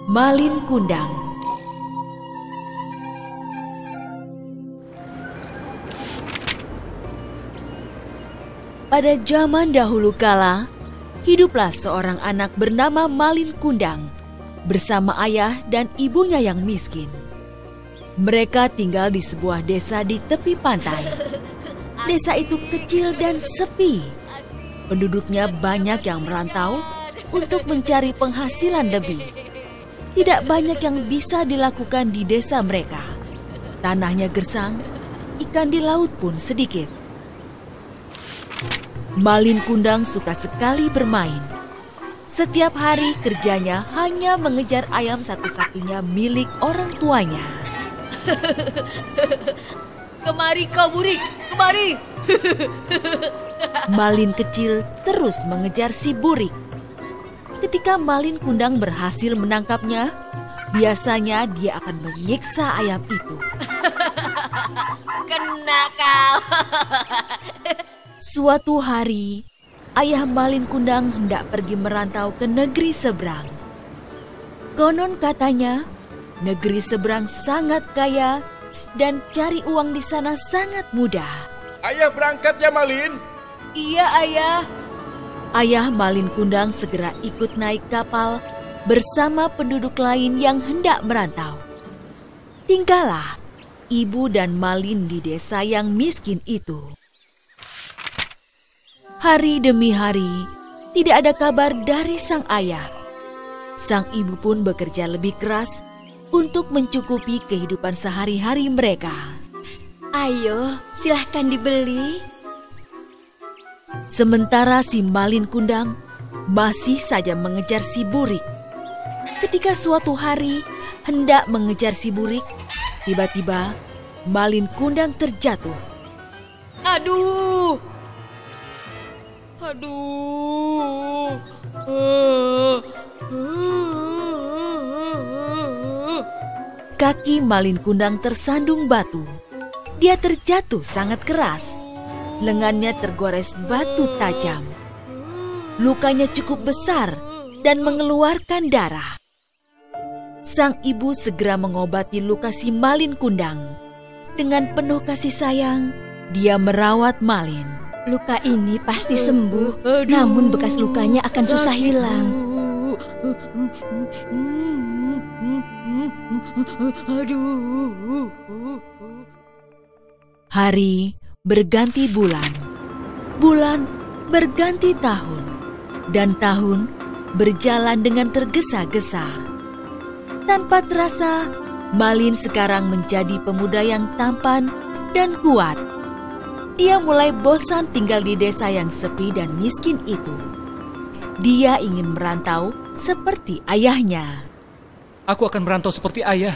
Malin Kundang. Pada zaman dahulu kala, hiduplah seorang anak bernama Malin Kundang bersama ayah dan ibunya yang miskin. Mereka tinggal di sebuah desa di tepi pantai. Desa itu kecil dan sepi. Penduduknya banyak yang merantau untuk mencari penghasilan lebih. Tidak banyak yang bisa dilakukan di desa mereka. Tanahnya gersang, ikan di laut pun sedikit. Malin Kundang suka sekali bermain. Setiap hari kerjanya hanya mengejar ayam satu-satunya milik orang tuanya. Kemari kau burik, kemari. Malin kecil terus mengejar si burik. Ketika Malin Kundang berhasil menangkapnya, biasanya dia akan menyiksa ayam itu. Kena kau. Suatu hari, ayah Malin Kundang hendak pergi merantau ke negeri seberang. Konon katanya, negeri seberang sangat kaya dan cari uang di sana sangat mudah. Ayah berangkat ya, Malin? Iya, ayah. Ayah Malin Kundang segera ikut naik kapal bersama penduduk lain yang hendak merantau. Tinggallah ibu dan Malin di desa yang miskin itu. Hari demi hari, tidak ada kabar dari sang ayah. Sang ibu pun bekerja lebih keras untuk mencukupi kehidupan sehari-hari mereka. Ayo, silahkan dibeli. Sementara si Malin Kundang masih saja mengejar si burik. Ketika suatu hari hendak mengejar si burik, tiba-tiba Malin Kundang terjatuh. Aduh. Aduh. Kaki Malin Kundang tersandung batu. Dia terjatuh sangat keras. Lengannya tergores batu tajam. Lukanya cukup besar dan mengeluarkan darah. Sang ibu segera mengobati luka si Malin Kundang. Dengan penuh kasih sayang, dia merawat Malin. Luka ini pasti sembuh, namun bekas lukanya akan susah hilang. Hari berganti bulan, bulan berganti tahun, dan tahun berjalan dengan tergesa-gesa. Tanpa terasa, Malin sekarang menjadi pemuda yang tampan dan kuat. Dia mulai bosan tinggal di desa yang sepi dan miskin itu. Dia ingin merantau seperti ayahnya. Aku akan merantau seperti ayah.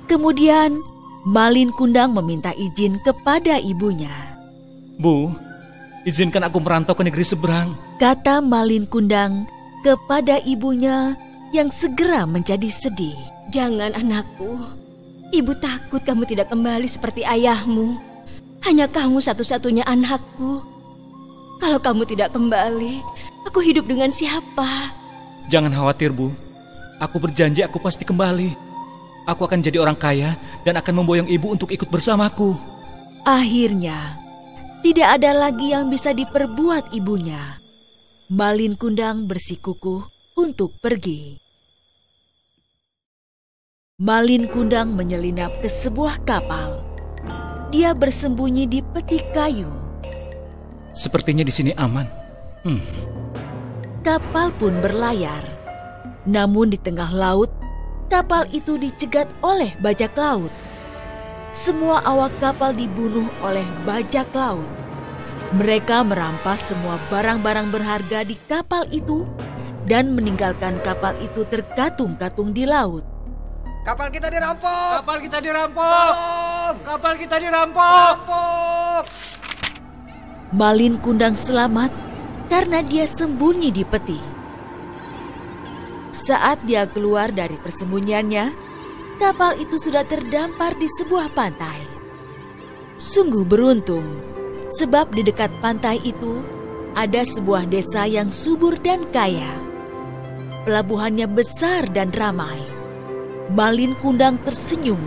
Kemudian, Malin Kundang meminta izin kepada ibunya. Bu, izinkan aku merantau ke negeri seberang. Kata Malin Kundang kepada ibunya yang segera menjadi sedih. Jangan, anakku. Ibu takut kamu tidak kembali seperti ayahmu. Hanya kamu satu-satunya anakku. Kalau kamu tidak kembali, aku hidup dengan siapa? Jangan khawatir, Bu. Aku berjanji aku pasti kembali. Aku akan jadi orang kaya dan akan memboyong ibu untuk ikut bersamaku. Akhirnya, tidak ada lagi yang bisa diperbuat ibunya. Malin Kundang bersikukuh untuk pergi. Malin Kundang menyelinap ke sebuah kapal. Dia bersembunyi di peti kayu. Sepertinya di sini aman. Kapal pun berlayar. Namun di tengah laut, kapal itu dicegat oleh bajak laut. Semua awak kapal dibunuh oleh bajak laut. Mereka merampas semua barang-barang berharga di kapal itu dan meninggalkan kapal itu terkatung-katung di laut. Kapal kita dirampok! Kapal kita dirampok! Tolong! Kapal kita dirampok! Rampok! Malin Kundang selamat karena dia sembunyi di peti. Saat dia keluar dari persembunyiannya, kapal itu sudah terdampar di sebuah pantai. Sungguh beruntung, sebab di dekat pantai itu ada sebuah desa yang subur dan kaya. Pelabuhannya besar dan ramai. Malin Kundang tersenyum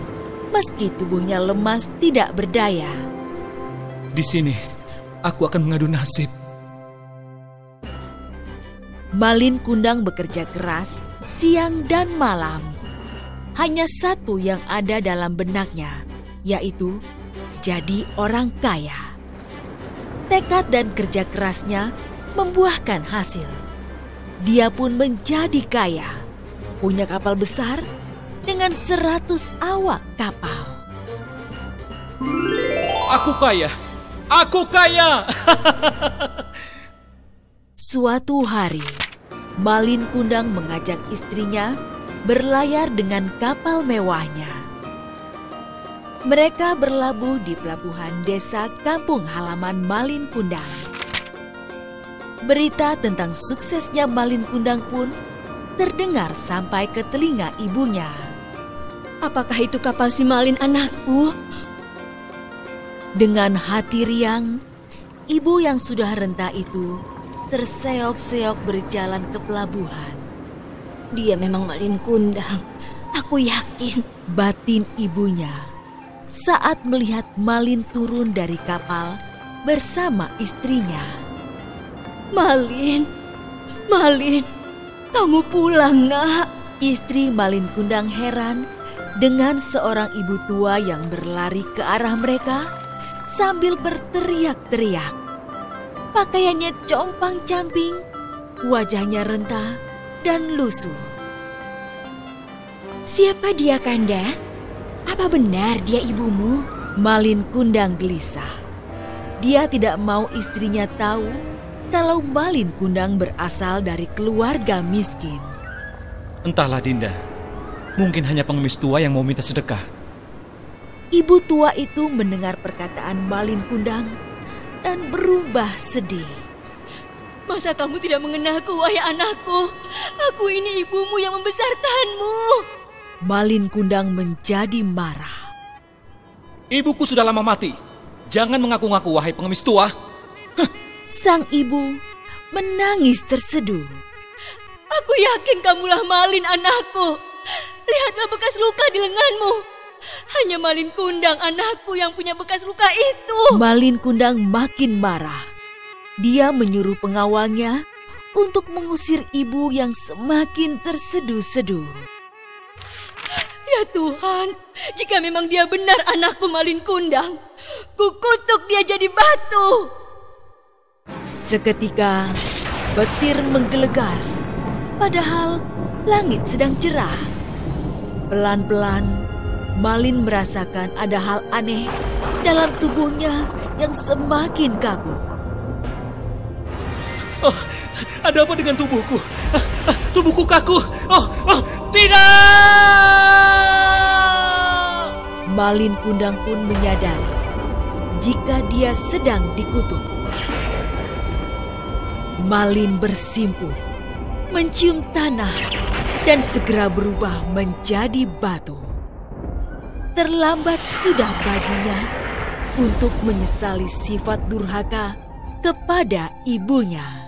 meski tubuhnya lemas tidak berdaya. Di sini, aku akan mengadu nasib. Malin Kundang bekerja keras siang dan malam. Hanya satu yang ada dalam benaknya, yaitu jadi orang kaya. Tekad dan kerja kerasnya membuahkan hasil. Dia pun menjadi kaya, punya kapal besar dengan 100 awak kapal. Aku kaya! Aku kaya! Suatu hari, Malin Kundang mengajak istrinya berlayar dengan kapal mewahnya. Mereka berlabuh di pelabuhan desa kampung halaman Malin Kundang. Berita tentang suksesnya Malin Kundang pun terdengar sampai ke telinga ibunya. Apakah itu kapal si Malin anakku? Dengan hati riang, ibu yang sudah renta itu terseok-seok berjalan ke pelabuhan. Dia memang Malin Kundang, aku yakin. Batin ibunya saat melihat Malin turun dari kapal bersama istrinya. Malin, kamu pulang, Nak. Istri Malin Kundang heran dengan seorang ibu tua yang berlari ke arah mereka sambil berteriak-teriak. Pakaiannya compang-camping, wajahnya renta dan lusuh. Siapa dia, Kanda? Apa benar dia ibumu? Malin Kundang gelisah. Dia tidak mau istrinya tahu kalau Malin Kundang berasal dari keluarga miskin. Entahlah Dinda, mungkin hanya pengemis tua yang mau minta sedekah. Ibu tua itu mendengar perkataan Malin Kundang dan berubah sedih. Masa kamu tidak mengenalku, wahai anakku? Aku ini ibumu yang membesarkanmu. Malin Kundang menjadi marah. Ibuku sudah lama mati. Jangan mengaku-ngaku, wahai pengemis tua. Sang ibu menangis terseduh. Aku yakin kamulah Malin anakku. Lihatlah bekas luka di lenganmu. Hanya Malin Kundang anakku yang punya bekas luka itu. Malin Kundang makin marah. Dia menyuruh pengawalnya untuk mengusir ibu yang semakin terseduh-seduh. Ya Tuhan, jika memang dia benar anakku Malin Kundang, kukutuk dia jadi batu. Seketika, petir menggelegar, padahal langit sedang cerah. Pelan-pelan, Malin merasakan ada hal aneh dalam tubuhnya yang semakin kaku. Oh, ada apa dengan tubuhku? Tubuhku kaku. Tidak! Malin Kundang pun menyadari jika dia sedang dikutuk. Malin bersimpuh, mencium tanah, dan segera berubah menjadi batu. Terlambat sudah baginya untuk menyesali sifat durhaka kepada ibunya.